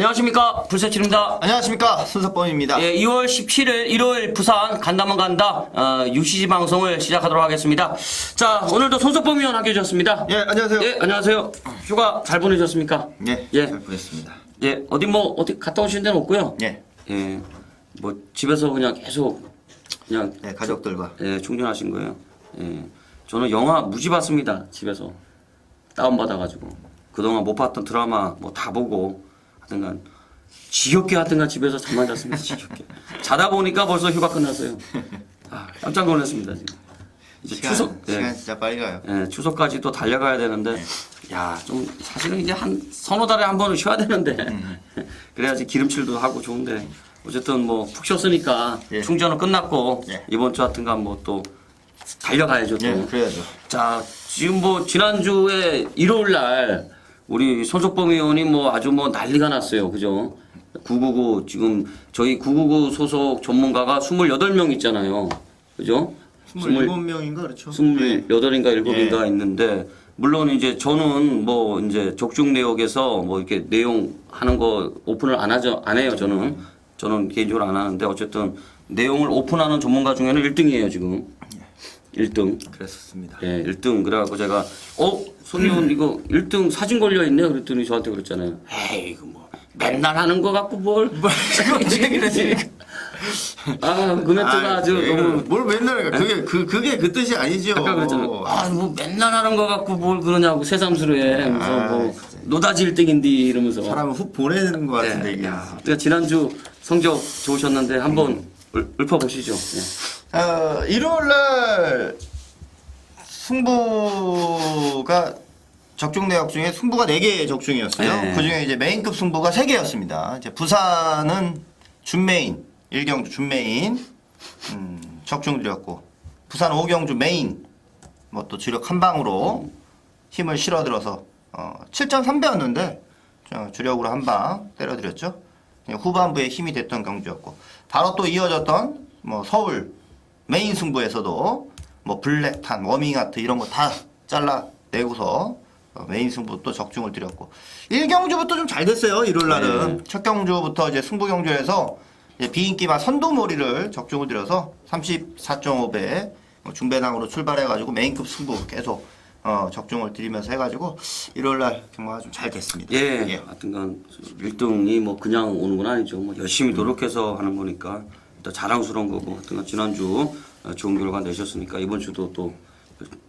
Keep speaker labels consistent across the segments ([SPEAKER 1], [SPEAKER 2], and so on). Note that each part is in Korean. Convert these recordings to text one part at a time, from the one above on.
[SPEAKER 1] 안녕하십니까, 불새칠입니다.
[SPEAKER 2] 안녕하십니까, 손석범입니다.
[SPEAKER 1] 예, 2월 17일 일요일 부산 간다면 간다 UCG 방송을 시작하도록 하겠습니다. 자, 오늘도 손석범 위원 함께 해주셨습니다.
[SPEAKER 2] 예, 안녕하세요.
[SPEAKER 1] 예, 안녕하세요. 휴가 잘 보내셨습니까?
[SPEAKER 2] 예, 잘 보냈습니다.
[SPEAKER 1] 예, 어디 갔다 오신 데는 없고요.
[SPEAKER 2] 예,
[SPEAKER 1] 예, 뭐 집에서 그냥 계속 그냥
[SPEAKER 2] 가족들과.
[SPEAKER 1] 예, 충전하신 거예요. 예, 저는 영화 무지 봤습니다. 집에서 다운받아가지고 그동안 못 봤던 드라마 뭐 다 보고 하여튼간 지겹게 하여튼간 집에서 잠만 잤습니다. 지겹게 자다 보니까 벌써 휴가 끝났어요. 아, 깜짝 놀랐습니다 지금. 이제
[SPEAKER 2] 시간
[SPEAKER 1] 예,
[SPEAKER 2] 진짜 빨리 가요.
[SPEAKER 1] 예, 추석까지 또 달려가야 되는데 야, 좀 사실은 이제 한 서너 달에 한 번은 쉬어야 되는데 그래야지 기름칠도 하고 좋은데 어쨌든 뭐 푹 쉬었으니까
[SPEAKER 2] 예.
[SPEAKER 1] 충전은 끝났고
[SPEAKER 2] 예.
[SPEAKER 1] 이번 주 하여튼간 뭐 또 달려가야죠 또.
[SPEAKER 2] 예, 그래야죠.
[SPEAKER 1] 자, 지금 뭐 지난주에 일요일 날 우리 손석범 의원이 뭐 아주 뭐 난리가 났어요. 그죠? 999 지금 저희 999 소속 전문가가 28명 있잖아요. 그죠?
[SPEAKER 2] 27명인가 그렇죠?
[SPEAKER 1] 28인가 7인가
[SPEAKER 2] 예.
[SPEAKER 1] 있는데 물론 이제 저는 뭐 이제 적중 내역에서 뭐 이렇게 내용 하는 거 오픈을 안 해요. 저는 개인적으로 안 하는데 어쨌든 내용을 오픈하는 전문가 중에는 1등이에요, 지금. 1등.
[SPEAKER 2] 그랬었습니다.
[SPEAKER 1] 예, 1등. 그래갖고 제가, 손님 이거 1등 사진 걸려있네? 그랬더니 저한테 그랬잖아요. 에이, 이거 뭐, 맨날 하는 거 갖고 뭘.
[SPEAKER 2] 얘기를 하시니까.
[SPEAKER 1] 아, 그 멘트가 아주 너무.
[SPEAKER 2] 뭘 맨날 그게 그 뜻이 아니죠.
[SPEAKER 1] 아까 그랬잖아요. 아, 뭐 맨날 하는 거 갖고 뭘 그러냐고 새삼스러해. 그래서 뭐,
[SPEAKER 2] 진짜.
[SPEAKER 1] 노다지 1등인데 이러면서.
[SPEAKER 2] 사람을 훅 보내는 것 같은데 이게.
[SPEAKER 1] 그러니까 지난주 성적 좋으셨는데 한번 읊어보시죠. 예.
[SPEAKER 2] 일요일날 승부가 적중 내역 중에 승부가 4개 적중이었어요.
[SPEAKER 1] 네.
[SPEAKER 2] 그 중에 이제 메인급 승부가 3개였습니다. 이제 부산은 준메인, 1경주 준메인, 적중 드렸고, 부산 5경주 메인, 뭐 또 주력 한 방으로 힘을 실어들어서, 7.3배였는데, 주력으로 한 방 때려드렸죠. 후반부에 힘이 됐던 경주였고, 바로 또 이어졌던, 뭐 서울, 메인 승부에서도 뭐 블랙탄, 워밍아트 이런 거 다 잘라내고서 메인 승부 또 적중을 드렸고 1경주부터 좀 잘 됐어요. 일요일 날은. 첫 경주부터 이제 승부 경주에서 이제 비인기만 선두몰이를 적중을 드려서 34.5배 중배당으로 출발해가지고 메인급 승부 계속 적중을 드리면서 해가지고 일요일 날 경마가 좀 잘 됐습니다.
[SPEAKER 1] 예, 하여튼간 1등이 뭐 그냥 오는 건 아니죠. 뭐 열심히 노력해서 하는 거니까 또 자랑스러운 거고 하여튼간 지난주 좋은 결과 내셨으니까 이번 주도 또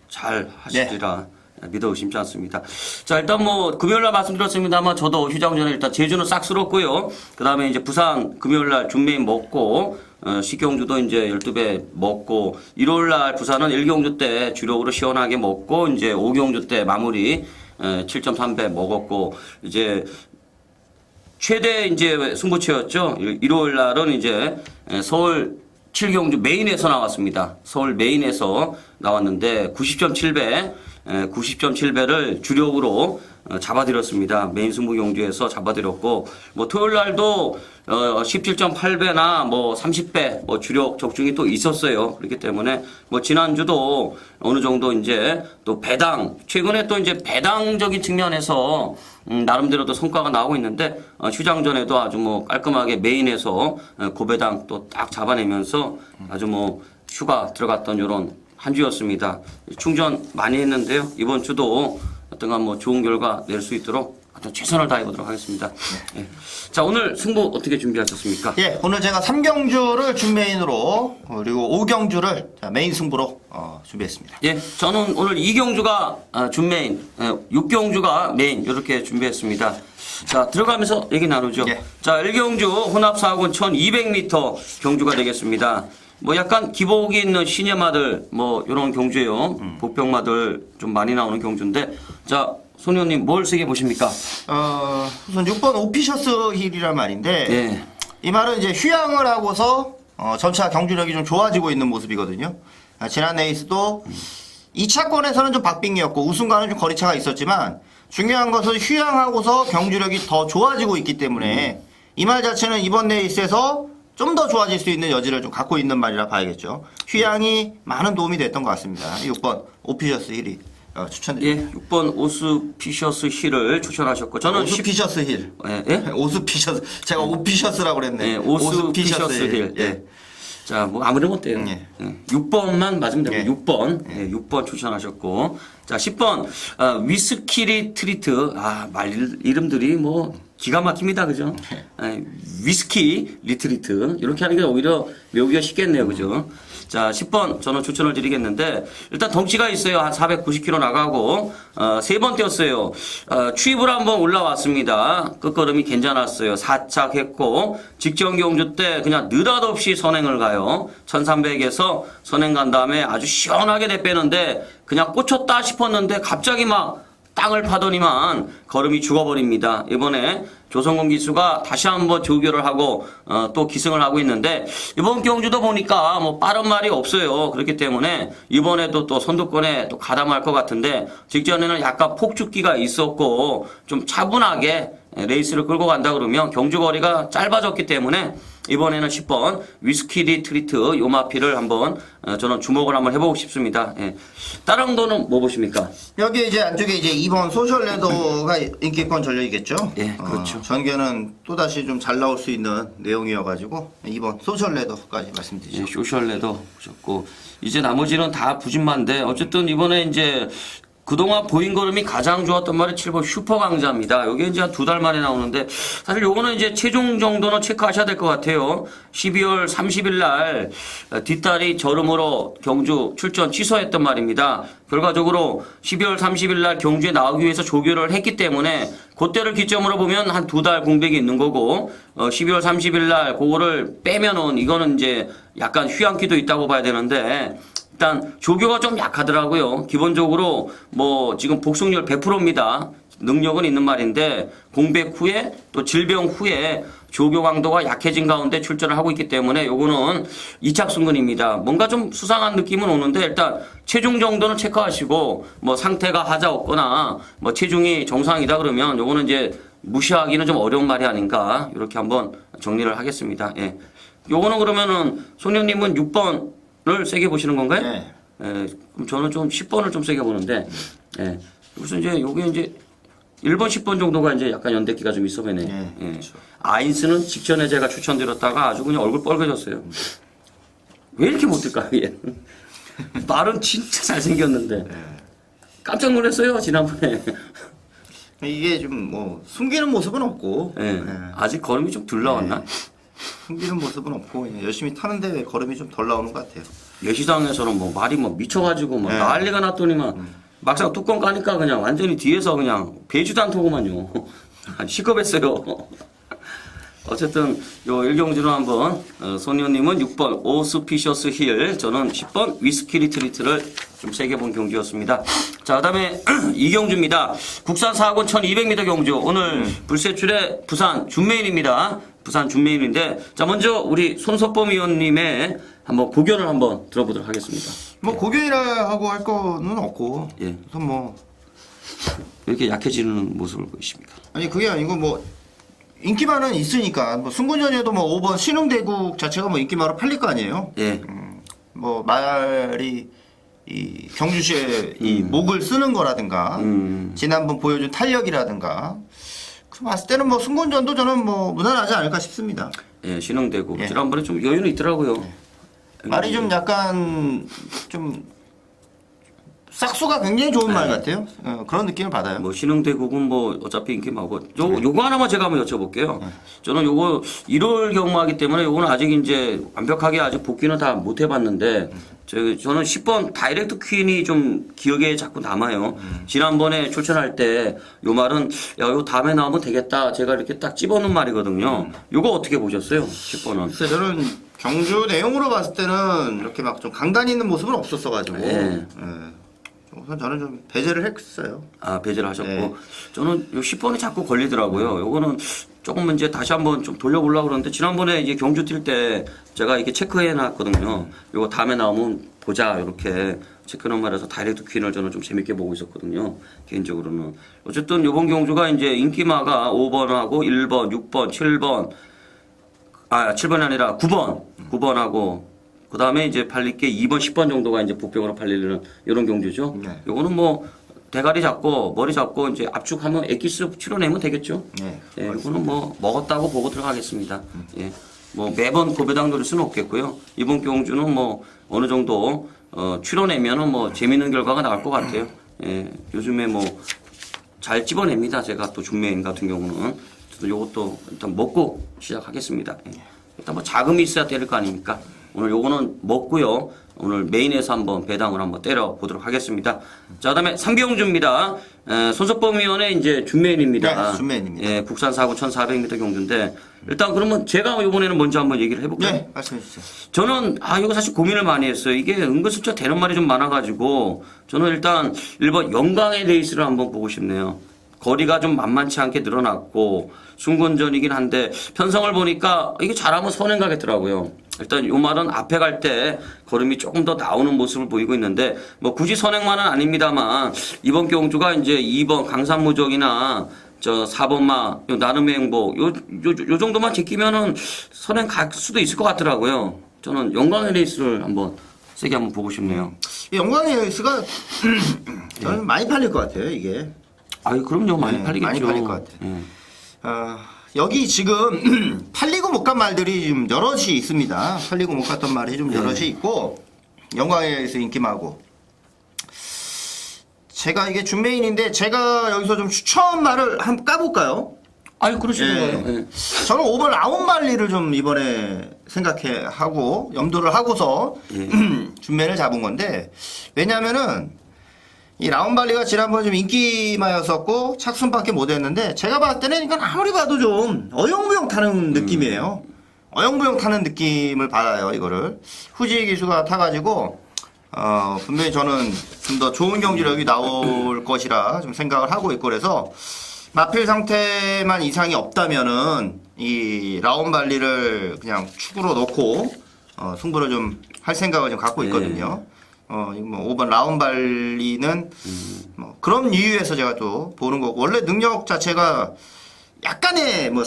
[SPEAKER 1] 잘 하시리라 믿어 의심치 않습니다. 자, 일단 뭐 금요일 날 말씀드렸습니다만 저도 휴장 전에 일단 제주는 싹 쓸었고요. 그다음에 이제 부산 금요일 날 준메인 먹고 시경주도 이제 12배 먹고 일요일 날 부산은 1경주 때 주력으로 시원하게 먹고 이제 5경주 때 마무리 7.3배 먹었고 이제 최대 이제 승부처였죠. 일요일 날은 이제 서울 7경주 메인에서 나왔습니다. 서울 메인에서 나왔는데 90.7배를 주력으로 잡아들였습니다. 메인 승부 경주에서 잡아들였고 뭐 토요일 날도 17.8배나 뭐 30배 뭐 주력 적중이 또 있었어요. 그렇기 때문에 뭐 지난주도 어느 정도 이제 또 배당 최근에 또 이제 배당적인 측면에서 나름대로도 성과가 나오고 있는데 휴장 전에도 아주 뭐 깔끔하게 메인에서 고배당 또 딱 잡아내면서 아주 뭐 휴가 들어갔던 이런 한 주였습니다. 충전 많이 했는데요. 이번 주도 어떤가 뭐 좋은 결과 낼 수 있도록 하여튼 최선을 다해 보도록 하겠습니다. 예. 자, 오늘 승부 어떻게 준비하셨습니까?
[SPEAKER 2] 예, 오늘 제가 3경주를 준메인으로 그리고 5경주를 메인 승부로 준비했습니다.
[SPEAKER 1] 예, 저는 오늘 2경주가 준메인, 6경주가 메인 이렇게 준비했습니다. 자, 들어가면서 얘기 나누죠.
[SPEAKER 2] 예.
[SPEAKER 1] 자, 1경주 혼합사학원 1200m 경주가 되겠습니다. 뭐 약간 기복이 있는 시녀마들 뭐 이런 경주예요. 복병마들 좀 많이 나오는 경주인데 자, 손 의원님 뭘 세게 보십니까?
[SPEAKER 2] 우선 6번 오피셔스 힐이란 말인데
[SPEAKER 1] 예.
[SPEAKER 2] 이 말은 이제 휴양을 하고서 점차 경주력이 좀 좋아지고 있는 모습이거든요. 지난 레이스도 2차권에서는 좀 박빙이었고 우승과는 좀 거리차가 있었지만 중요한 것은 휴양하고서 경주력이 더 좋아지고 있기 때문에 이 말 자체는 이번 레이스에서 좀 더 좋아질 수 있는 여지를 좀 갖고 있는 말이라 봐야겠죠. 휴양이 많은 도움이 됐던 것 같습니다. 6번 오피셔스 1위. 추천드립니다.
[SPEAKER 1] 예, 6번 오스피셔스 힐을 추천하셨고 저는
[SPEAKER 2] 오스피셔스 힐.
[SPEAKER 1] 예?
[SPEAKER 2] 오스피셔스. 제가 오피셔스라고 그랬네.
[SPEAKER 1] 예, 오스피셔스 힐. 예. 자, 뭐 아무렴 어때요?
[SPEAKER 2] 예.
[SPEAKER 1] 6번만 맞으면 되고
[SPEAKER 2] 예.
[SPEAKER 1] 6번. 예, 6번 추천하셨고. 자, 10번 위스키 트리트. 아, 말 이름들이 뭐 기가 막힙니다. 그죠? 예, 위스키 리트리트. 이렇게 하는 게 오히려 외우기가 쉽겠네요. 그죠? 자, 10번 저는 추천을 드리겠는데 일단 덩치가 있어요. 한 490kg 나가고 3번 뛰었어요. 추입을 한번 올라왔습니다. 끝걸음이 괜찮았어요. 4착 했고 직전 경주 때 그냥 느닷없이 선행을 가요. 1300에서 선행 간 다음에 아주 시원하게 내빼는데 그냥 꽂혔다 싶었는데 갑자기 막 땅을 파더니만 걸음이 죽어버립니다. 이번에 조성공 기수가 다시 한번 조교를 하고 또 기승을 하고 있는데 이번 경주도 보니까 뭐 빠른 말이 없어요. 그렇기 때문에 이번에도 또 선두권에 또 가담할 것 같은데 직전에는 약간 폭죽기가 있었고 좀 차분하게 레이스를 끌고 간다 그러면 경주 거리가 짧아졌기 때문에 이번에는 10번 위스키리 트리트 요마피를 한번 저는 주목을 한번 해보고 싶습니다. 예. 다른 거는 뭐 보십니까?
[SPEAKER 2] 여기 이제 안쪽에 이제 2번 소셜 레더가 인기권 전략이겠죠?
[SPEAKER 1] 예, 그렇죠.
[SPEAKER 2] 전개는 또다시 좀 잘 나올 수 있는 내용이어가지고 2번 소셜 레더까지 말씀드리죠.
[SPEAKER 1] 예, 소셜레더 보셨고 이제 나머지는 다 부진만데 어쨌든 이번에 이제 그동안 보인 걸음이 가장 좋았던 말이 7번 슈퍼 강자입니다. 여기 이제 한 2달 만에 나오는데 사실 요거는 이제 체중 정도는 체크하셔야 될 것 같아요. 12월 30일 날 뒷다리 저름으로 경주 출전 취소했던 말입니다. 결과적으로 12월 30일 날 경주에 나오기 위해서 조교를 했기 때문에 그때를 기점으로 보면 한 2달 공백이 있는 거고 12월 30일 날 그거를 빼면은 이거는 이제 약간 휴양기도 있다고 봐야 되는데 일단 조교가 좀 약하더라고요. 기본적으로 뭐 지금 복속률 100%입니다. 능력은 있는 말인데 공백 후에 또 질병 후에 조교 강도가 약해진 가운데 출전을 하고 있기 때문에 요거는 이착순근입니다. 뭔가 좀 수상한 느낌은 오는데 일단 체중 정도는 체크하시고 뭐 상태가 하자 없거나 뭐 체중이 정상이다 그러면 요거는 이제 무시하기는 좀 어려운 말이 아닌가 이렇게 한번 정리를 하겠습니다. 예. 요거는 그러면은 손님님은 6번을 세게 보시는 건가요?
[SPEAKER 2] 네.
[SPEAKER 1] 예, 그럼 저는 좀 10번을 좀 세게 보는데, 예. 그래서 이제 요게 이제 1번, 10번 정도가 이제 약간 연대기가 좀 있어 보네.
[SPEAKER 2] 네,
[SPEAKER 1] 예.
[SPEAKER 2] 그렇죠.
[SPEAKER 1] 아인스는 직전에 제가 추천드렸다가 아주 그냥 얼굴 빨개졌어요. 왜 이렇게 못될까요, 얘? 말은 진짜 잘생겼는데. 깜짝 놀랐어요, 지난번에.
[SPEAKER 2] 이게 좀 뭐 숨기는 모습은 없고
[SPEAKER 1] 예. 아직 걸음이 좀 덜 나왔나?
[SPEAKER 2] 숨기는 모습은 없고 그냥 열심히 타는데 걸음이 좀 덜 나오는 것 같아요.
[SPEAKER 1] 예시장에서는 뭐 말이 뭐 미쳐가지고 뭐
[SPEAKER 2] 네.
[SPEAKER 1] 난리가 났더니만 막상 뚜껑 까니까 그냥 완전히 뒤에서 그냥 배지도 않더구만요. 시겁했어요. 어쨌든 요 일경주로 한번 소녀님은 6번 오스피셔스 힐, 저는 10번 위스키 리트리트를 좀 세게 본 경주였습니다. 자, 그다음에 이경주입니다. 국산 4권 1200m 경주. 오늘 불세출의 부산 준메인입니다. 부산 준메인인데 자, 먼저 우리 손석범 의원님의 한번 고견을 한번 들어보도록 하겠습니다.
[SPEAKER 2] 뭐 고견이라고 할 거는 없고
[SPEAKER 1] 예.
[SPEAKER 2] 우선 뭐
[SPEAKER 1] 왜 이렇게 약해지는 모습을 보이십니까?
[SPEAKER 2] 아니 그게 아니고 뭐 인기만은 있으니까 뭐 승군전에도 뭐 5번 신흥대국 자체가 뭐 인기만으로 팔릴 거 아니에요.
[SPEAKER 1] 예.
[SPEAKER 2] 뭐 말이 이 경주시의 이 목을 쓰는 거라든가 지난번 보여준 탄력이라든가 그 봤을 때는 뭐 승군전도 저는 뭐 무난하지 않을까 싶습니다.
[SPEAKER 1] 예, 신흥대구.
[SPEAKER 2] 예.
[SPEAKER 1] 지난번에 좀 여유는 있더라고요.
[SPEAKER 2] 말이 좀 약간 좀 싹수가 굉장히 좋은 말 같아요. 그런 느낌을 받아요.
[SPEAKER 1] 뭐 신흥대국은 뭐 어차피 인기 많고 요거 하나만 제가 한번 여쭤볼게요. 저는 요거 1월 경마하기 때문에 요거는 아직 이제 완벽하게 아직 복귀는 다 못 해봤는데 저는 10번 다이렉트 퀸이 좀 기억에 자꾸 남아요. 지난번에 출전할 때 요 말은 야, 요 다음에 나오면 되겠다. 제가 이렇게 딱 집어넣은 말이거든요. 요거 어떻게 보셨어요? 10번은.
[SPEAKER 2] 글쎄 저는 경주 내용으로 봤을 때는 이렇게 막 좀 강단 있는 모습은 없었어가지고
[SPEAKER 1] 예.
[SPEAKER 2] 우선 저는 좀 배제를 했어요.
[SPEAKER 1] 아, 배제를 하셨고.
[SPEAKER 2] 네.
[SPEAKER 1] 저는 요 10번이 자꾸 걸리더라고요. 요거는 조금 이제 다시 한번 좀 돌려보려고 그러는데, 지난번에 이제 경주 뛸 때 제가 이렇게 체크해 놨거든요. 요거 다음에 나오면 보자. 이렇게 체크해 놓은 말에서 다이렉트 퀸을 저는 좀 재밌게 보고 있었거든요. 개인적으로는. 어쨌든 요번 경주가 이제 인기마가 5번하고 1번, 6번, 7번, 7번이 아니라 9번하고, 그 다음에 이제 팔릴 게 2번, 10번 정도가 이제 복병으로 팔리는 이런 경주죠.
[SPEAKER 2] 네.
[SPEAKER 1] 요거는 뭐 대가리 잡고 머리 잡고 이제 압축하면 엑기스 치러내면 되겠죠.
[SPEAKER 2] 네.
[SPEAKER 1] 예, 이거는 뭐 먹었다고 보고 들어가겠습니다. 예. 뭐 매번 고배당 노릴 수는 없겠고요. 이번 경주는 뭐 어느 정도 치러내면은 뭐 재밌는 결과가 나올 것 같아요. 예. 요즘에 뭐 잘 집어냅니다. 제가 또 준메인 같은 경우는 저도 요것도 일단 먹고 시작하겠습니다. 예. 일단 뭐 자금이 있어야 될 거 아닙니까? 오늘 요거는 먹고요. 오늘 메인에서 한번 배당을 한번 때려 보도록 하겠습니다. 자, 그다음에 상병주입니다. 손석범 위원의 이제 준메인입니다.
[SPEAKER 2] 네, 준메인입니다.
[SPEAKER 1] 예, 국산 4구 1,400m 경주인데 일단 그러면 제가 이번에는 먼저 한번 얘기를 해볼까요?
[SPEAKER 2] 네, 말씀해 주세요.
[SPEAKER 1] 저는 이거 사실 고민을 많이 했어요. 이게 은근슬쩍 되는 말이 좀 많아가지고 저는 일단 1번 영광의 레이스를 한번 보고 싶네요. 거리가 좀 만만치 않게 늘어났고 순군전이긴 한데 편성을 보니까 이게 잘하면 선행 가겠더라고요. 일단 요 말은 앞에 갈 때 걸음이 조금 더 나오는 모습을 보이고 있는데 뭐 굳이 선행만은 아닙니다만 이번 경주가 이제 2번 강산무적이나 저 4번마 나눔의 행복 요 정도만 지키면은 선행 갈 수도 있을 것 같더라고요. 저는 영광의 레이스를 한번 세게 한번 보고 싶네요.
[SPEAKER 2] 이 영광의 레이스가 저는 많이 팔릴 것 같아요, 이게.
[SPEAKER 1] 아유 그럼요 많이
[SPEAKER 2] 네,
[SPEAKER 1] 팔리겠죠.
[SPEAKER 2] 많이 팔릴 것 같아요.
[SPEAKER 1] 예.
[SPEAKER 2] 여기 지금 팔리고 못 간 말들이 좀 여럿이 있습니다. 팔리고 못 갔던 말이 좀 여럿이 있고 영광의 레이스 인기마고. 제가 이게 준메인인데 제가 여기서 좀 추천 말을 한번 까볼까요?
[SPEAKER 1] 아유 그러시는
[SPEAKER 2] 예.
[SPEAKER 1] 거예요. 예.
[SPEAKER 2] 저는 5번 라운발리를 좀 이번에 생각하고 염두를 하고서
[SPEAKER 1] 예.
[SPEAKER 2] 준메인을 잡은 건데 왜냐면은 이 라운발리가 지난번에 좀 인기마였었고 착순밖에 못했는데 제가 봤을 때는 이건 아무리 봐도 좀 어영부영 타는 느낌이에요. 어영부영 타는 느낌을 받아요. 이거를 후지 기수가 타가지고 분명히 저는 좀 더 좋은 경기력이 나올 것이라 좀 생각을 하고 있고 그래서 마필 상태만 이상이 없다면은 이 라운발리를 그냥 축으로 놓고 승부를 좀 할 생각을 좀 갖고 있거든요. 이거 뭐 5번 라운발리는 뭐 그런 이유에서 제가 또 보는 거고 원래 능력 자체가 약간의 뭐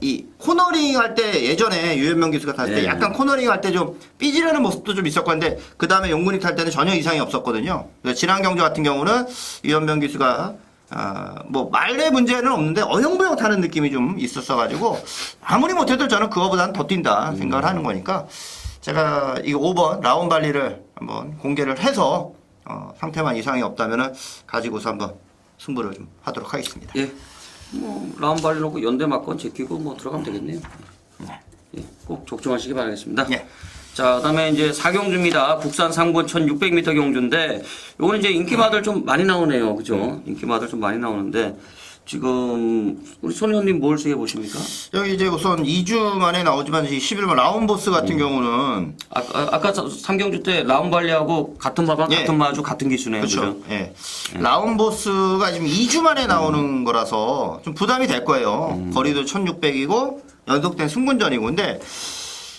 [SPEAKER 2] 이 코너링 할 때 예전에 유현명 기수가 탔을 때
[SPEAKER 1] 네.
[SPEAKER 2] 약간 코너링 할 때 좀 삐지르는 모습도 좀 있었건데 그 다음에 용군이 탈 때는 전혀 이상이 없었거든요. 그래서 지난 경주 같은 경우는 유현명 기수가 뭐 말의 문제는 없는데 어영부영 타는 느낌이 좀 있었어가지고 아무리 못해도 저는 그거보다는 더 뛴다 생각을 하는 거니까 제가 이 5번 라운발리를 한번 공개를 해서 상태만 이상이 없다면은 가지고서 한번 승부를 좀 하도록 하겠습니다.
[SPEAKER 1] 예. 뭐 라운발리 놓고 연대 맞건 제끼고 뭐 들어가면 되겠네요. 예. 꼭 적중하시기 바라겠습니다.
[SPEAKER 2] 예.
[SPEAKER 1] 자, 그다음에 이제 4경주입니다. 국산 3군 1,600m 경주인데 요거는 이제 인기마들 좀 많이 나오네요. 그죠? 인기마들 좀 많이 나오는데 지금 우리 손 의원님 뭘 쓰게 보십니까?
[SPEAKER 2] 여기 이제 우선 2주 만에 나오지만 이 11번 라운보스 같은 경우는
[SPEAKER 1] 아까 3경주 때 라운발리하고 같은 마방
[SPEAKER 2] 예.
[SPEAKER 1] 같은 마주 같은 기수네요.
[SPEAKER 2] 그렇죠.
[SPEAKER 1] 그죠?
[SPEAKER 2] 예. 라운보스가 지금 2주 만에 나오는 거라서 좀 부담이 될 거예요. 거리도 1600이고 연속된 승군전이고 근데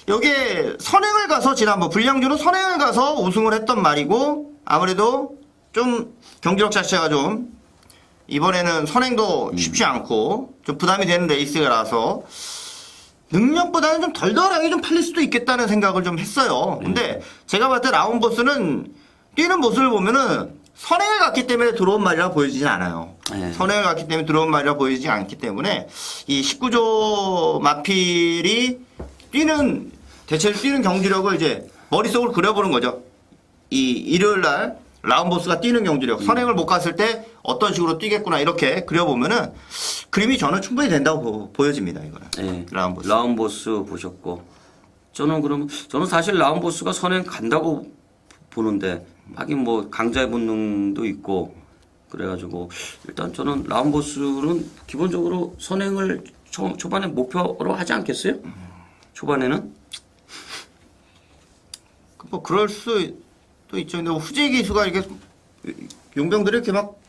[SPEAKER 2] 여기에 선행을 가서 지난번 불량주로 선행을 가서 우승을 했던 말이고 아무래도 좀 경기력 자체가 좀 이번에는 선행도 쉽지 않고 좀 부담이 되는 레이스라서 능력보다는 좀 덜덜하게 좀 팔릴 수도 있겠다는 생각을 좀 했어요. 근데 제가 봤을 때 라운보스는 뛰는 모습을 보면은 선행을 갔기 때문에 들어온 말이라 보여지진 않아요.
[SPEAKER 1] 네.
[SPEAKER 2] 선행을 갔기 때문에 들어온 말이라 보이지 않기 때문에 이 19조 마필이 대체로 뛰는 경기력을 이제 머릿속으로 그려보는 거죠. 이 일요일 날 라운보스가 뛰는 경기력, 선행을 못 갔을 때 어떤 식으로 뛰겠구나 이렇게 그려보면은 그림이 저는 충분히 된다고 보여집니다. 이거는.
[SPEAKER 1] 예.
[SPEAKER 2] 라운보스.
[SPEAKER 1] 라운보스 보셨고 저는 사실 라운보스가 선행 간다고 보는데 하긴 뭐 강자의 본능도 있고 그래가지고 일단 저는 라운보스는 기본적으로 선행을 초반에 목표로 하지 않겠어요? 초반에는?
[SPEAKER 2] 뭐 그럴 수도 있죠. 근데 후지 기수가 이렇게 용병들이 이렇게 막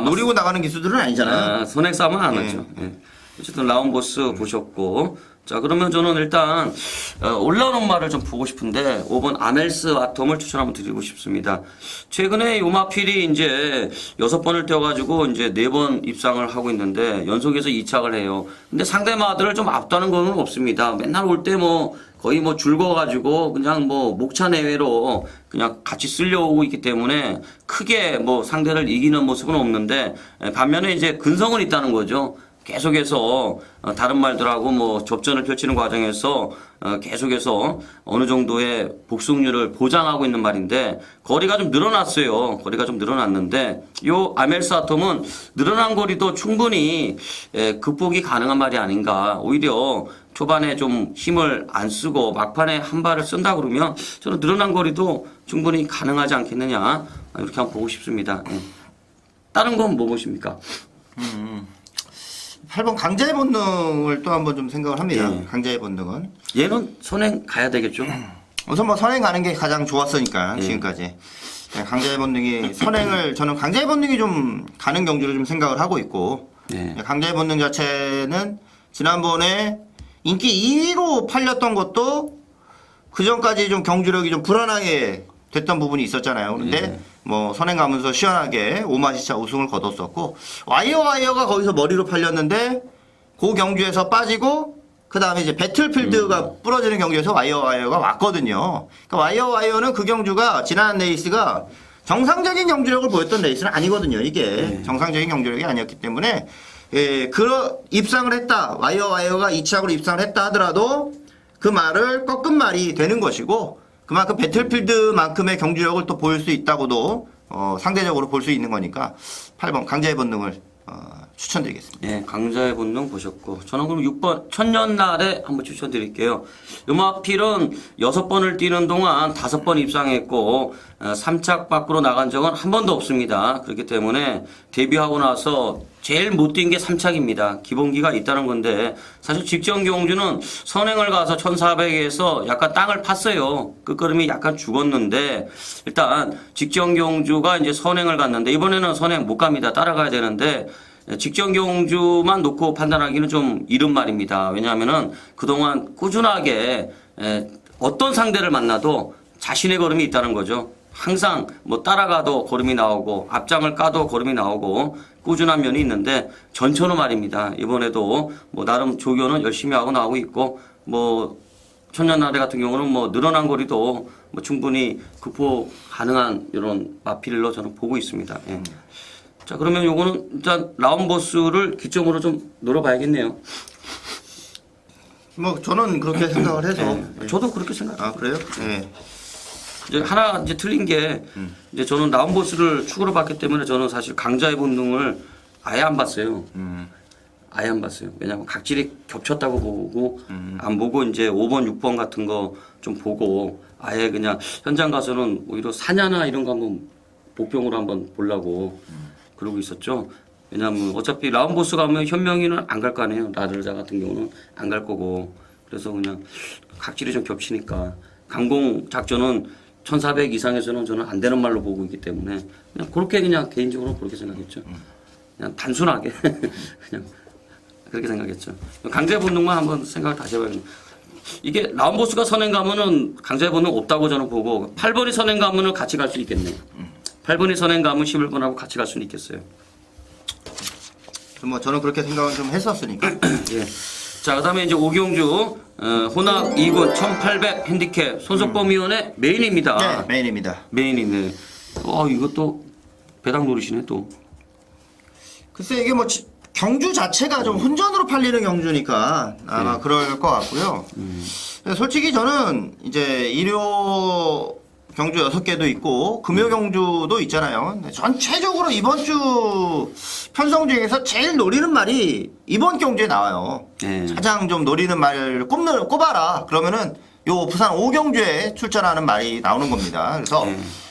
[SPEAKER 2] 노리고 나가는 기수들은 아니잖아요.
[SPEAKER 1] 선행 싸움은 안
[SPEAKER 2] 예.
[SPEAKER 1] 하죠. 예. 어쨌든 라운보스 보셨고. 자, 그러면 저는 일단 올라오는 말을 좀 보고 싶은데 5번 아멜스 아톰을 추천 한번 드리고 싶습니다. 최근에 요마필이 이제 6번을 뛰어가지고 이제 4번 입상을 하고 있는데 연속해서 2착을 해요. 근데 상대마들을 좀 압도하는 건 없습니다. 맨날 올 때 뭐 거의 뭐 줄거가지고 그냥 뭐 목차 내외로 그냥 같이 쓸려오고 있기 때문에 크게 뭐 상대를 이기는 모습은 없는데 반면에 이제 근성은 있다는 거죠. 계속해서 다른 말들하고 뭐 접전을 펼치는 과정에서 계속해서 어느 정도의 복속률을 보장하고 있는 말인데 거리가 좀 늘어났어요. 거리가 좀 늘어났는데 요 아멜스 아톰은 늘어난 거리도 충분히 극복이 가능한 말이 아닌가. 오히려 초반에 좀 힘을 안 쓰고 막판에 한 발을 쓴다 그러면 저는 늘어난 거리도 충분히 가능하지 않겠느냐 이렇게 한번 보고 싶습니다. 다른 건 뭐 보십니까?
[SPEAKER 2] 8번 강자의 본능을 또 한번 좀 생각을 합니다.
[SPEAKER 1] 네.
[SPEAKER 2] 강자의 본능은
[SPEAKER 1] 얘는 선행 가야 되겠죠?
[SPEAKER 2] 우선 뭐 선행 가는 게 가장 좋았으니까
[SPEAKER 1] 네.
[SPEAKER 2] 지금까지. 네, 강자의 본능이 선행을 저는 강자의 본능이 좀 가는 경주로 좀 생각을 하고 있고
[SPEAKER 1] 네.
[SPEAKER 2] 강자의 본능 자체는 지난번에 인기 2위로 팔렸던 것도 그 전까지 좀 경주력이 좀 불안하게 됐던 부분이 있었잖아요. 그런데 뭐 선행 가면서 시원하게 5마시차 우승을 거뒀었고 와이어가 거기서 머리로 팔렸는데 그 경주에서 빠지고 그 다음에 이제 배틀필드가 부러지는 경주에서 와이어가 왔거든요. 그러니까 와이어는 그 경주가 지난 레이스가 정상적인 경주력을 보였던 레이스는 아니거든요. 이게 정상적인 경주력이 아니었기 때문에 입상을 했다. 와이어가 2착으로 입상을 했다 하더라도 그 말을 꺾은 말이 되는 것이고 그만큼 배틀필드만큼의 경주력을 또 보일 수 있다고도 상대적으로 볼 수 있는 거니까 8번 강자의 본능을 추천드리겠습니다.
[SPEAKER 1] 네, 강자의 본능 보셨고 저는 그럼 6번 천년날에 한번 추천드릴게요. 요마필은 6번을 뛰는 동안 5번 입상했고 3착 밖으로 나간 적은 한 번도 없습니다. 그렇기 때문에 데뷔하고 나서 제일 못 뛴 게 3착입니다. 기본기가 있다는 건데 사실 직전 경주는 선행을 가서 1400에서 약간 땅을 팠어요. 끝걸음이 약간 죽었는데 일단 직전 경주가 이제 선행을 갔는데 이번에는 선행 못 갑니다. 따라가야 되는데 직전 경주만 놓고 판단하기는 좀 이른 말입니다. 왜냐하면은 그동안 꾸준하게 어떤 상대를 만나도 자신의 걸음이 있다는 거죠. 항상 뭐 따라가도 걸음이 나오고 앞장을 까도 걸음이 나오고 꾸준한 면이 있는데 전천후 말입니다. 이번에도 뭐 나름 조교는 열심히 하고 나오고 있고 뭐 천년나래 같은 경우는 뭐 늘어난 거리도 뭐 충분히 극복 가능한 이런 마필로 저는 보고 있습니다. 예. 자 그러면 요거는 일단 라운보스를 기점으로 좀 놀아봐야겠네요.
[SPEAKER 2] 뭐 저는 그렇게 생각을 해서
[SPEAKER 1] 저도 그렇게 생각해요.
[SPEAKER 2] 아 그래요? 네.
[SPEAKER 1] 이제 하나 이제 틀린 게 이제 저는 라운보스를 축으로 봤기 때문에 저는 사실 강자의 본능을 아예 안 봤어요. 아예 안 봤어요. 왜냐하면 각질이 겹쳤다고 보고 안 보고 이제 5번, 6번 같은 거 좀 보고 아예 그냥 현장 가서는 오히려 사냐나 이런 거 한번 복병으로 한번 보려고 그러고 있었죠. 왜냐하면 어차피 라운보스 가면 현명이는 안 갈 거 아니에요. 나들자 같은 경우는 안 갈 거고 그래서 그냥 각질이 좀 겹치니까 강공 작전은 1400 이상에서는 저는 안 되는 말로 보고 있기 때문에 그냥 그렇게 그냥 개인적으로 그렇게 생각했죠. 그냥 단순하게 그냥 그렇게 생각했죠. 강자의 본능만 한번 생각을 다시 해봐야겠네요. 이게 라운보스가 선행 가면은 강자의 본능 없다고 저는 보고 8번이 선행 가면은 같이 갈 수 있겠네요. 8번이 선행 가면 11번하고 같이 갈 수는 있겠어요.
[SPEAKER 2] 뭐 저는 그렇게 생각을 좀 했었으니까.
[SPEAKER 1] 예. 자, 그 다음에 이제 오경주, 혼합 2군 1800 핸디캡 손석범위원의 메인입니다.
[SPEAKER 2] 네, 메인입니다.
[SPEAKER 1] 메인이네. 이것도 배당 노리시네, 또.
[SPEAKER 2] 글쎄 이게 뭐 경주 자체가 좀 혼전으로 팔리는 경주니까 아마 그럴 것 같고요. 솔직히 저는 이제 일요 경주 6개도 있고 금요 경주도 있잖아요. 전체적으로 이번 주 편성 중에서 제일 노리는 말이 이번 경주에 나와요.
[SPEAKER 1] 네.
[SPEAKER 2] 가장 좀 노리는 말을 꼽아라. 그러면은 요 부산 5경주에 출전하는 말이 나오는 겁니다. 그래서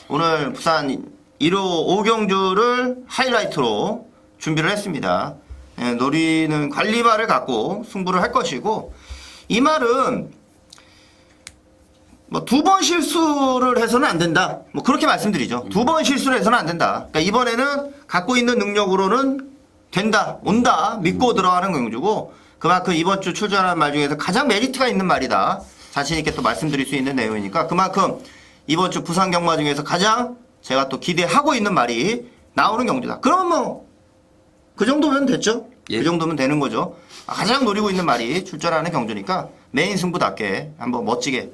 [SPEAKER 2] 오늘 부산 1호 5경주를 하이라이트로 준비를 했습니다. 노리는 관리말을 갖고 승부를 할 것이고 이 말은 뭐 2번 실수를 해서는 안 된다. 뭐 그렇게 말씀드리죠. 2번 실수를 해서는 안 된다. 그러니까 이번에는 갖고 있는 능력으로는 된다, 온다 믿고 들어가는 경주고 그만큼 이번 주 출전한 말 중에서 가장 메리트가 있는 말이다. 자신 있게 또 말씀드릴 수 있는 내용이니까 그만큼 이번 주 부산 경마 중에서 가장 제가 또 기대하고 있는 말이 나오는 경주다. 그럼 뭐 그 정도면 됐죠?
[SPEAKER 1] 예.
[SPEAKER 2] 그 정도면 되는 거죠. 가장 노리고 있는 말이 출전하는 경주니까 메인 승부답게 한번 멋지게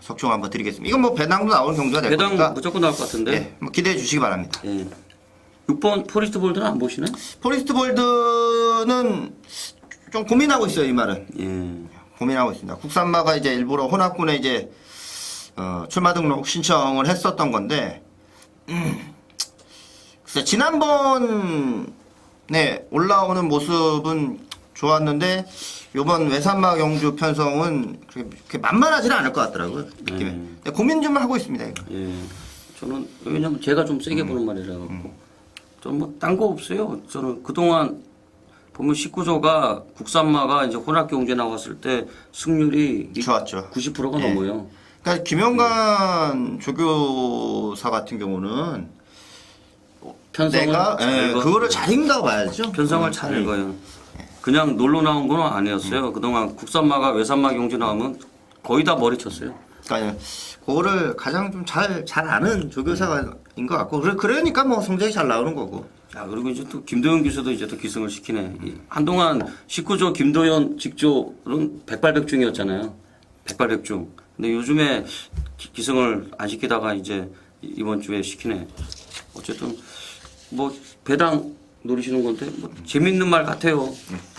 [SPEAKER 2] 석중 한번 드리겠습니다. 이건 뭐 배당도 나오는 경주가 될
[SPEAKER 1] 배당
[SPEAKER 2] 거니까
[SPEAKER 1] 무조건 나올 것 같은데.
[SPEAKER 2] 예, 뭐 기대해 주시기 바랍니다.
[SPEAKER 1] 예. 6번 포리스트 볼드는 안 보시네?
[SPEAKER 2] 포리스트 볼드는 좀 고민하고 있어요, 이 말은.
[SPEAKER 1] 예.
[SPEAKER 2] 고민하고 있습니다. 국산마가 이제 일부러 혼합군에 이제 출마 등록 신청을 했었던 건데, 글쎄 지난번에 올라오는 모습은 좋았는데 요번 외산마 경주 편성은 그렇게 만만하지는 않을 것 같더라고요. 느낌에. 근데 고민 좀 하고 있습니다. 이거.
[SPEAKER 1] 예. 저는 왜냐면 제가 좀 세게 보는 말이라 갖고 저는 뭐 딴 거 없어요. 저는 그동안 보면 19조가 국산마가 이제 혼합 경주에 나왔을 때 승률이
[SPEAKER 2] 좋았죠.
[SPEAKER 1] 90%가
[SPEAKER 2] 예.
[SPEAKER 1] 넘어요.
[SPEAKER 2] 그러니까 김영관 조교사 같은 경우는
[SPEAKER 1] 편성을
[SPEAKER 2] 내가
[SPEAKER 1] 잘 읽어.
[SPEAKER 2] 그거를 잘 읽는다고 봐야죠.
[SPEAKER 1] 편성을 잘 읽어요. 그냥 놀러 나온 건 아니었어요. 그동안 국산마가 외산마 경주 나오면 거의 다 머리 쳤어요.
[SPEAKER 2] 그러니까 그거를 가장 좀 잘 아는 조교사인 것 같고 그러니까 뭐 성적이 잘 나오는 거고.
[SPEAKER 1] 자, 그리고 이제 또 김도현 기수도 이제 또 기승을 시키네. 한동안 19조 김도현 직조는 백발백중이었잖아요. 백발백중. 근데 요즘에 기승을 안 시키다가 이제 이번 주에 시키네. 어쨌든 뭐 배당 노리시는 건데 뭐 재밌는 말 같아요.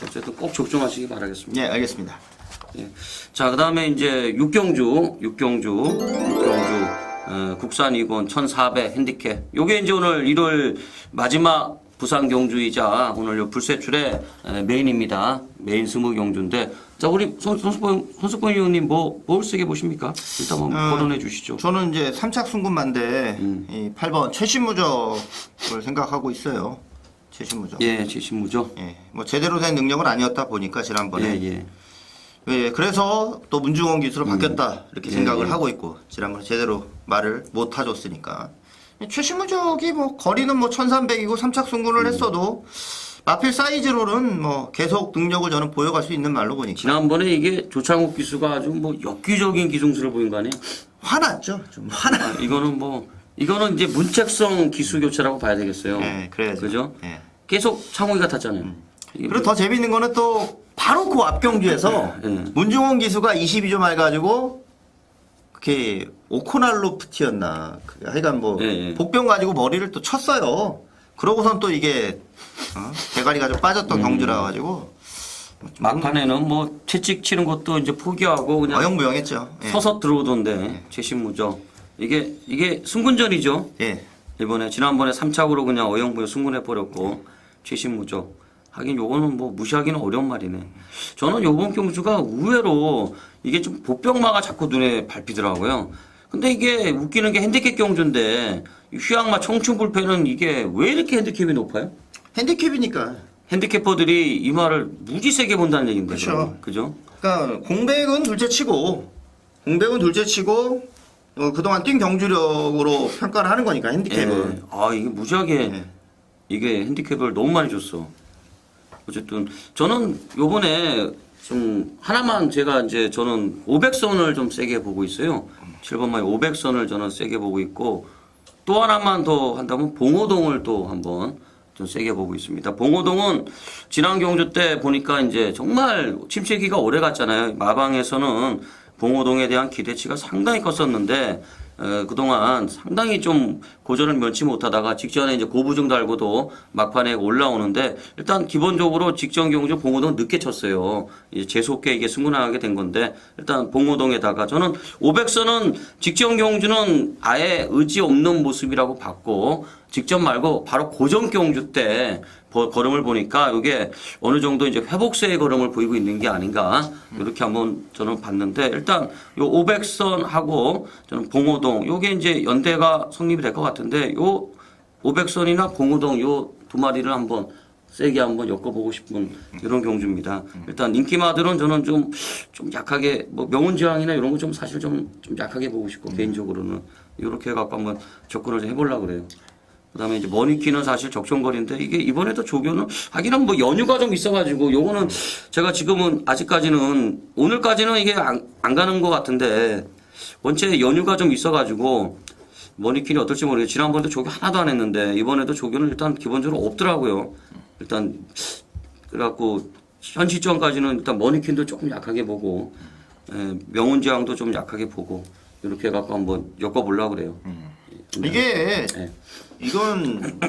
[SPEAKER 1] 어쨌든 꼭 적중하시기 바라겠습니다.
[SPEAKER 2] 예, 알겠습니다.
[SPEAKER 1] 예. 자, 그다음에 이제 육경주 국산 2권 1,400 핸디캡. 요게 이제 오늘 1월 마지막 부산 경주이자 오늘 요 불세출의 메인입니다. 메인 스무 경주인데, 자, 우리 손석권 의원님 뭘 세게 보십니까? 일단 한번 거론해 주시죠.
[SPEAKER 2] 저는 이제 3착 순금만데 이 8번 최신무적을 생각하고 있어요. 최신무적.
[SPEAKER 1] 예, 제신무죠.
[SPEAKER 2] 예, 뭐 제대로 된 능력은 아니었다 보니까 지난번에.
[SPEAKER 1] 예.
[SPEAKER 2] 예, 그래서 또 문중원 기수로 바뀌었다 이렇게 생각을
[SPEAKER 1] 예.
[SPEAKER 2] 하고 있고 지난번에 제대로 말을 못 해줬으니까 최신무적이 뭐 거리는 뭐 1300이고 3착 순군을 했어도 마필 사이즈로는 뭐 계속 능력을 저는 보여갈 수 있는 말로 보니까
[SPEAKER 1] 지난번에 이게 조창욱 기수가 아주 뭐 엽기적인 기승수를 보인 거 아니에요?
[SPEAKER 2] 화났죠. 좀
[SPEAKER 1] 아, 이거는 이제 문책성 기수 교체라고 봐야 되겠어요.
[SPEAKER 2] 예, 그래야죠.
[SPEAKER 1] 그죠?
[SPEAKER 2] 예.
[SPEAKER 1] 계속 창욱이가 탔잖아요. 이게
[SPEAKER 2] 그리고 더 재밌는 거는 또 바로 그 앞경주에서
[SPEAKER 1] 예.
[SPEAKER 2] 문중원 기수가 22점 해가지고 그게 오코날로프티였나 하여간 뭐
[SPEAKER 1] 예.
[SPEAKER 2] 복병 가지고 머리를 또 쳤어요. 그러고선 또 이게 대가리가 좀 빠졌던 경주라 가지고
[SPEAKER 1] 막판에는 뭐 채찍 치는 것도 이제 포기하고 그냥
[SPEAKER 2] 어영부영했죠. 예.
[SPEAKER 1] 서서 들어오던데 최신무죠. 이게 승군전이죠.
[SPEAKER 2] 예.
[SPEAKER 1] 이번에 지난번에 3착으로 그냥 어영부영 승군해 버렸고 최신무죠. 하긴 요거는 뭐 무시하기는 어려운 말이네. 저는 요번 경주가 의외로 이게 좀 보병마가 자꾸 눈에 밟히더라고요. 근데 이게 웃기는 게 핸디캡 경주인데 휘양마 청춘불패는 이게 왜 이렇게 핸디캡이 높아요?
[SPEAKER 2] 핸디캡이니까.
[SPEAKER 1] 핸디캐퍼들이 이 말을 무지 세게 본다는 얘기인데.
[SPEAKER 2] 그쵸.
[SPEAKER 1] 그죠?
[SPEAKER 2] 그러니까 공백은 둘째치고 그동안 뛴 경주력으로 평가를 하는 거니까 핸디캡은.
[SPEAKER 1] 예. 아, 이게 무지하게 이게 핸디캡을 너무 많이 줬어. 어쨌든 저는 요번에 좀 하나만 제가 이제 저는 500선을 좀 세게 보고 있어요. 7번 마이 500선을 저는 세게 보고 있고 또 하나만 더 한다면 봉오동을 또 한번 좀 세게 보고 있습니다. 봉오동은 지난 경주 때 보니까 이제 정말 침체기가 오래 갔잖아요. 마방에서는 봉오동에 대한 기대치가 상당히 컸었는데 그동안 상당히 좀 고전을 면치 못하다가 직전에 이제 고부정 달고도 막판에 올라오는데 일단 기본적으로 직전 경주 봉오동 늦게 쳤어요. 이제 재수없게 이게 승군하게 된 건데 일단 봉오동에다가 저는 500선은 직전 경주는 아예 의지 없는 모습이라고 봤고 직전 말고 바로 고전 경주 때 걸음을 보니까 이게 어느 정도 이제 회복세의 걸음을 보이고 있는 게 아닌가 이렇게 한번 저는 봤는데 일단 요 500선하고 저는 봉오동 요게 이제 연대가 성립이 될 것 같은데 요 500선이나 봉오동 요 두 마리를 한번 세게 한번 엮어보고 싶은 이런 경주입니다. 일단 인기마들은 저는 좀 약하게 뭐 명운지왕이나 이런 거 좀 사실 좀 약하게 보고 싶고 개인적으로는 이렇게 해갖고 한번 접근을 좀 해보려고 그래요. 그다음에 이제 머니키는 사실 적정거리인데 이게 이번에도 조교는 하기는 뭐 연휴가 좀 있어가지고 요거는 제가 지금은 아직까지는 오늘까지는 이게 안 가는 것 같은데 원체 연휴가 좀 있어가지고 머니키는 어떨지 모르겠어요. 지난번에도 조교 하나도 안 했는데 이번에도 조교는 일단 기본적으로 없더라고요. 일단 그래갖고 현 시점까지는 일단 머니킨도 조금 약하게 보고 명운지향도 좀 약하게 보고 이렇게 해갖고 한번 엮어보려고 그래요.
[SPEAKER 2] 이게
[SPEAKER 1] 네.
[SPEAKER 2] 이건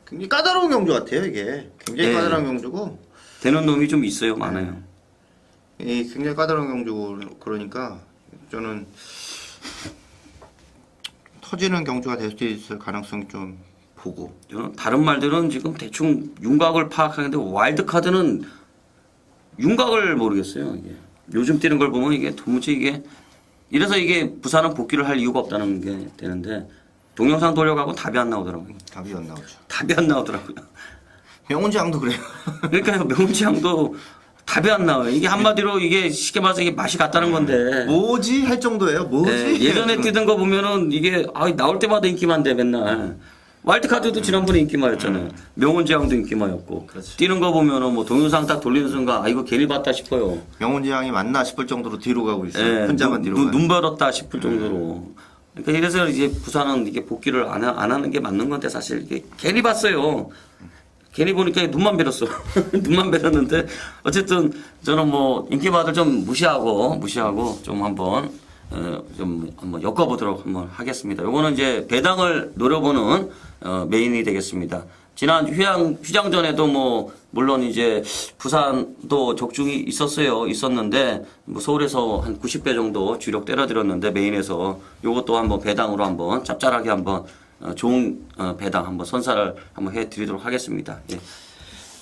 [SPEAKER 2] 굉장히 까다로운 경주 같아요. 이게 굉장히
[SPEAKER 1] 네.
[SPEAKER 2] 까다로운 경주고
[SPEAKER 1] 되는 놈이 좀 있어요. 많아요.
[SPEAKER 2] 이 굉장히 까다로운 경주고 그러니까 저는 터지는 경주가 될 수 있을 가능성 좀 보고
[SPEAKER 1] 저는 다른 말들은 지금 대충 윤곽을 파악하는데 와일드카드는 윤곽을 모르겠어요. 이게 요즘 뛰는 걸 보면 이게 도무지 이게 이래서 이게 부산은 복귀를 할 이유가 없다는 게 되는데 동영상 돌려가고 답이 안 나오더라고요.
[SPEAKER 2] 답이 안 나오죠.
[SPEAKER 1] 답이 안 나오더라고요.
[SPEAKER 2] 명운지향도 그래요.
[SPEAKER 1] 그러니까 명운지향도 답이 안 나와요. 이게 한마디로 이게 쉽게 말해서 이게 맛이 같다는 건데.
[SPEAKER 2] 뭐지 할 정도예요. 뭐지?
[SPEAKER 1] 네, 예전에 뛰던 거 보면은 이게 나올 때마다 인기만데 맨날. 와일드카드도 지난번에 인기마였잖아요. 명운지향도 인기마였고.
[SPEAKER 2] 그렇지.
[SPEAKER 1] 뛰는 거 보면은 뭐 동영상 딱 돌리는 순간 이거 괜히 봤다 싶어요.
[SPEAKER 2] 명운지향이 맞나 싶을 정도로 뒤로 가고 있어요.
[SPEAKER 1] 예,
[SPEAKER 2] 혼자만 뒤로 가요.
[SPEAKER 1] 눈 벌었다 싶을 정도로. 그러니까 이래서 이제 부산은 이게 복귀를 안 하는 게 맞는 건데 사실 이게 괜히 봤어요. 괜히 보니까 눈만 베렸어. 눈만 베렸는데 어쨌든 저는 뭐 인기마들 좀 무시하고 좀 한번 엮어보도록 한번 하겠습니다. 요거는 이제 배당을 노려보는 메인이 되겠습니다. 지난 휴장전에도 뭐 물론 이제 부산도 적중이 있었는데 뭐 서울에서 한 90배 정도 주력 때려드렸는데 메인에서 요것도 한번 배당으로 한번 짭짤하게 한번 좋은 배당 한번 선사를 한번 해드리도록 하겠습니다. 예.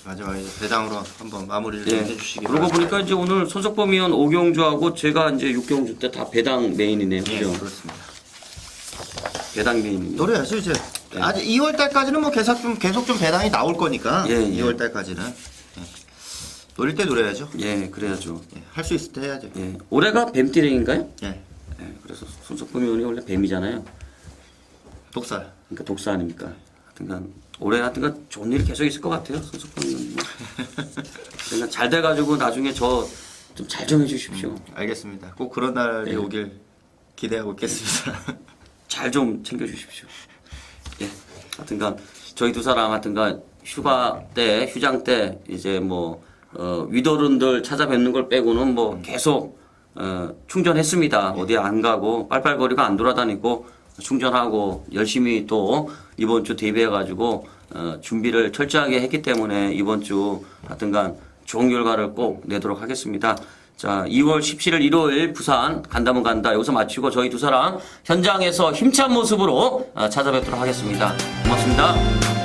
[SPEAKER 2] 마지막에 배당으로 한번 마무리를
[SPEAKER 1] 예.
[SPEAKER 2] 해주시기
[SPEAKER 1] 그러고
[SPEAKER 2] 바랍니다.
[SPEAKER 1] 보니까 이제 오늘 손석범 의원 5경주하고 제가 이제 6경주 때 다 배당 메인이네요.
[SPEAKER 2] 예,
[SPEAKER 1] 그죠?
[SPEAKER 2] 그렇습니다.
[SPEAKER 1] 배당 메인입니다.
[SPEAKER 2] 노래하죠 이제. 아직 2월 달까지는 뭐 계속 좀 배당이 나올 거니까.
[SPEAKER 1] 예, 예.
[SPEAKER 2] 2월 달까지는 노릴 때 노래야죠.
[SPEAKER 1] 예, 그래야죠.
[SPEAKER 2] 할 수 있을 때 해야죠.
[SPEAKER 1] 예. 올해가 뱀띠랭인가요?
[SPEAKER 2] 예.
[SPEAKER 1] 예, 그래서 손석범 의원이 원래 뱀이잖아요.
[SPEAKER 2] 독살.
[SPEAKER 1] 그러니까 독사 아닙니까? 하여튼간 올해 하여튼간 좋은 일이 계속 있을 것 같아요. 손석범 의원님. 그러니까 잘 돼가지고 나중에 저 좀 잘 좀 해주십시오.
[SPEAKER 2] 알겠습니다. 꼭 그런 날이
[SPEAKER 1] 예.
[SPEAKER 2] 오길 기대하고 있겠습니다.
[SPEAKER 1] 잘 좀 챙겨주십시오. 예. 하여튼간 저희 두 사람 하여튼간 휴장 때 이제 뭐 위도른들 찾아뵙는 걸 빼고는 뭐 계속 충전했습니다. 어디 안 가고 빨빨거리고 안 돌아다니고 충전하고 열심히 또 이번 주 대비해가지고 준비를 철저하게 했기 때문에 이번 주 하여튼간 좋은 결과를 꼭 내도록 하겠습니다. 자, 2월 17일 일요일 부산 간다면 간다 여기서 마치고 저희 두 사람 현장에서 힘찬 모습으로 찾아뵙도록 하겠습니다. 고맙습니다.